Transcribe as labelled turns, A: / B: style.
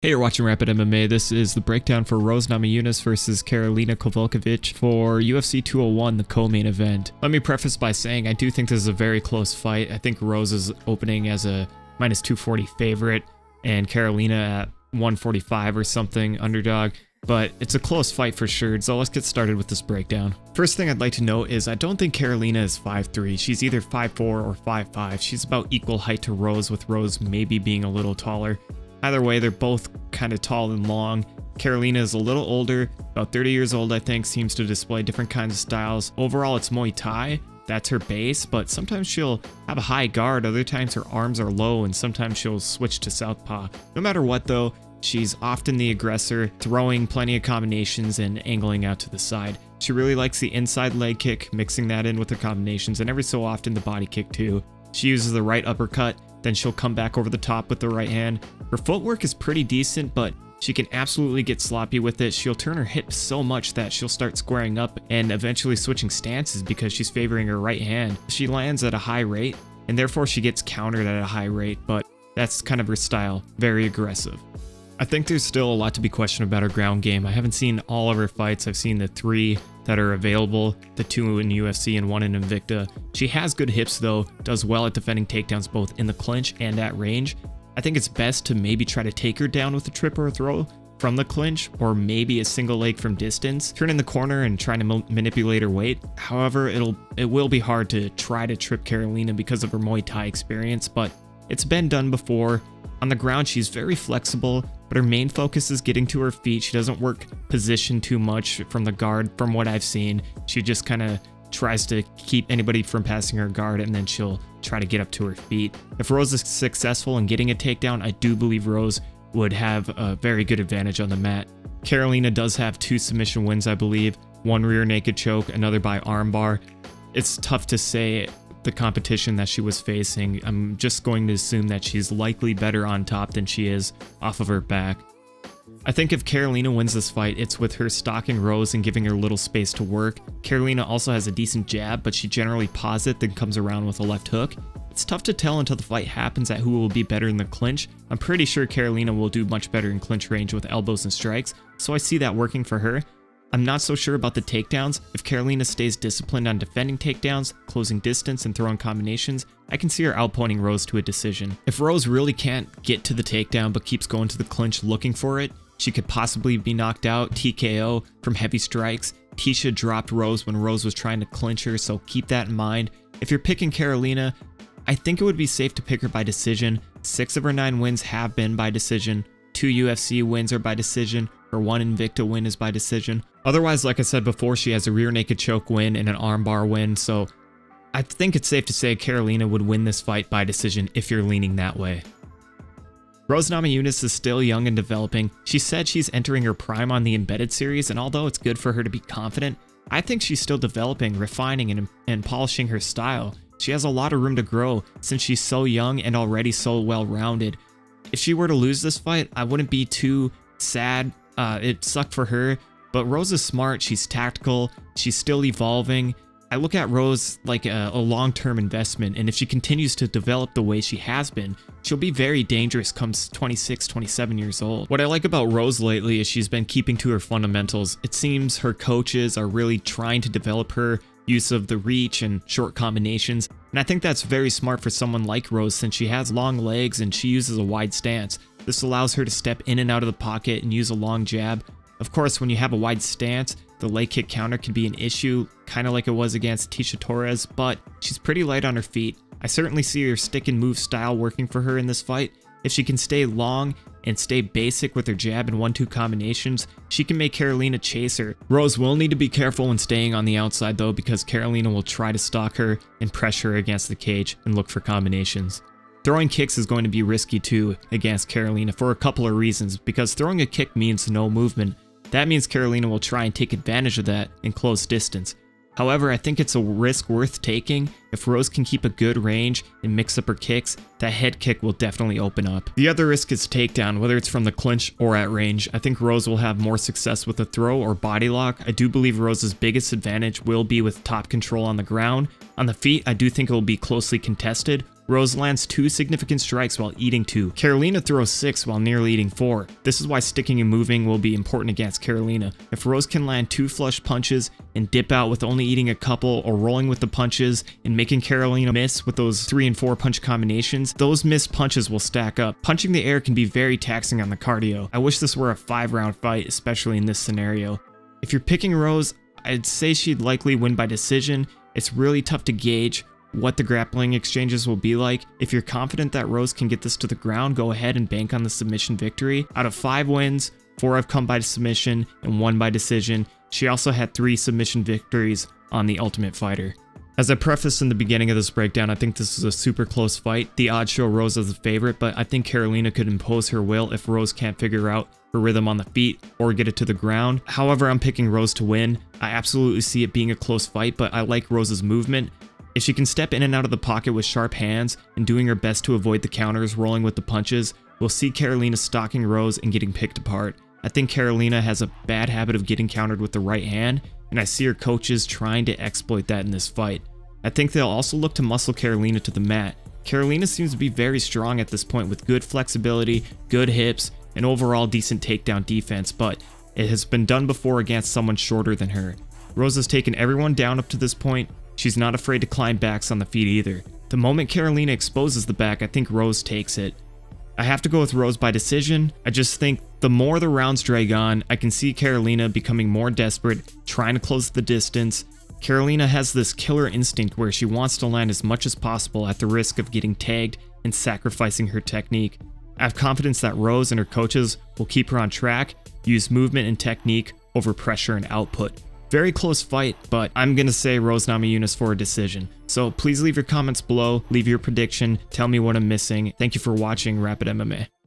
A: Hey, you're watching Rapid MMA. This is the breakdown for Rose Namajunas versus Karolina Kowalkiewicz for UFC 201, the co-main event. Let me preface by saying I do think this is a very close fight. I think Rose is opening as a minus 240 favorite and Karolina at 145 or something underdog, but it's a close fight for sure, so let's get started with this breakdown. First thing I'd like to note is I don't think Karolina is 5'3". She's either 5'4 or 5'5". She's about equal height to Rose, with Rose maybe being a little taller. Either way, they're both kind of tall and long. Karolina is a little older, about 30 years old I think, seems to display different kinds of styles. Overall, it's Muay Thai, that's her base, but sometimes she'll have a high guard, other times her arms are low, and sometimes she'll switch to southpaw. No matter what though, she's often the aggressor, throwing plenty of combinations and angling out to the side. She really likes the inside leg kick, mixing that in with her combinations, and every so often the body kick too. She uses the right uppercut, then she'll come back over the top with the right hand. Her footwork is pretty decent, but she can absolutely get sloppy with it. She'll turn her hips so much that she'll start squaring up and eventually switching stances because she's favoring her right hand. She lands at a high rate, and therefore she gets countered at a high rate, but that's kind of her style, very aggressive. I think there's still a lot to be questioned about her ground game. I haven't seen all of her fights. I've seen the 3 that are available, the 2 in UFC and 1 in Invicta. She has good hips though, does well at defending takedowns both in the clinch and at range. I think it's best to maybe try to take her down with a trip or a throw from the clinch, or maybe a single leg from distance. Turn in the corner and try to manipulate her weight. However, it will be hard to try to trip Karolina because of her Muay Thai experience, but it's been done before. On the ground, she's very flexible, but her main focus is getting to her feet. She doesn't work position too much from the guard from what I've seen. She just kind of tries to keep anybody from passing her guard, and then she'll try to get up to her feet. If Rose is successful in getting a takedown, I do believe Rose would have a very good advantage on the mat. Karolina does have 2 submission wins, I believe. 1 rear naked choke, another by armbar. It's tough to say the competition that she was facing. I'm just going to assume that she's likely better on top than she is off of her back. I think if Karolina wins this fight, it's with her stalking Rose and giving her little space to work. Karolina also has a decent jab, but she generally paws it, then comes around with a left hook. It's tough to tell until the fight happens at who will be better in the clinch. I'm pretty sure Karolina will do much better in clinch range with elbows and strikes, so I see that working for her. I'm not so sure about the takedowns. If Karolina stays disciplined on defending takedowns, closing distance, and throwing combinations, I can see her outpointing Rose to a decision. If Rose really can't get to the takedown but keeps going to the clinch looking for it, she could possibly be knocked out, TKO, from heavy strikes. Tisha dropped Rose when Rose was trying to clinch her, so keep that in mind. If you're picking Karolina, I think it would be safe to pick her by decision. 6 of her 9 wins have been by decision. 2 UFC wins are by decision. Her 1 Invicta win is by decision. Otherwise, like I said before, she has a rear naked choke win and an armbar win, so I think it's safe to say Karolina would win this fight by decision if you're leaning that way. Rose Namajunas is still young and developing. She said she's entering her prime on the Embedded series, and although it's good for her to be confident, I think she's still developing, refining, and polishing her style. She has a lot of room to grow since she's so young and already so well-rounded. If she were to lose this fight, I wouldn't be too sad. It sucked for her, but Rose is smart, she's tactical, she's still evolving. I look at Rose like a long-term investment, and if she continues to develop the way she has been, she'll be very dangerous comes 26, 27 years old. What I like about Rose lately is she's been keeping to her fundamentals. It seems her coaches are really trying to develop her use of the reach and short combinations, and I think that's very smart for someone like Rose since she has long legs and she uses a wide stance. This allows her to step in and out of the pocket and use a long jab. Of course, when you have a wide stance, the leg kick counter can be an issue, kind of like it was against Tisha Torres, but she's pretty light on her feet. I certainly see her stick and move style working for her in this fight. If she can stay long and stay basic with her jab and 1-2 combinations, she can make Karolina chase her. Rose will need to be careful when staying on the outside though, because Karolina will try to stalk her and pressure her against the cage and look for combinations. Throwing kicks is going to be risky too against Karolina for a couple of reasons, because throwing a kick means no movement. That means Karolina will try and take advantage of that in close distance. However, I think it's a risk worth taking. If Rose can keep a good range and mix up her kicks, that head kick will definitely open up. The other risk is takedown, whether it's from the clinch or at range. I think Rose will have more success with a throw or body lock. I do believe Rose's biggest advantage will be with top control on the ground. On the feet, I do think it will be closely contested. Rose lands 2 significant strikes while eating 2. Karolina throws 6 while nearly eating 4. This is why sticking and moving will be important against Karolina. If Rose can land 2 flush punches and dip out with only eating a couple, or rolling with the punches and making Karolina miss with those 3 and 4 punch combinations, those missed punches will stack up. Punching the air can be very taxing on the cardio. I wish this were a 5-round fight, especially in this scenario. If you're picking Rose, I'd say she'd likely win by decision. It's really tough to gauge what the grappling exchanges will be like. If you're confident that Rose can get this to the ground, go ahead and bank on the submission victory. Out of 5 wins, 4 have come by submission and 1 by decision. She also had 3 submission victories on The Ultimate Fighter. As I prefaced in the beginning of this breakdown, I think this is a super close fight. The odds show Rose as the favorite, but I think Karolina could impose her will if Rose can't figure out her rhythm on the feet or get it to the ground. However, I'm picking Rose to win. I absolutely see it being a close fight, but I like Rose's movement. If she can step in and out of the pocket with sharp hands and doing her best to avoid the counters, rolling with the punches, we'll see Karolina stalking Rose and getting picked apart. I think Karolina has a bad habit of getting countered with the right hand, and I see her coaches trying to exploit that in this fight. I think they'll also look to muscle Karolina to the mat. Karolina seems to be very strong at this point with good flexibility, good hips, and overall decent takedown defense, but it has been done before against someone shorter than her. Rose has taken everyone down up to this point. She's not afraid to climb backs on the feet either. The moment Karolina exposes the back, I think Rose takes it. I have to go with Rose by decision. I just think the more the rounds drag on, I can see Karolina becoming more desperate, trying to close the distance. Karolina has this killer instinct where she wants to land as much as possible at the risk of getting tagged and sacrificing her technique. I have confidence that Rose and her coaches will keep her on track, use movement and technique over pressure and output. Very close fight, but I'm gonna say Rose Namajunas for a decision. So please leave your comments below, leave your prediction, tell me what I'm missing. Thank you for watching Rapid MMA.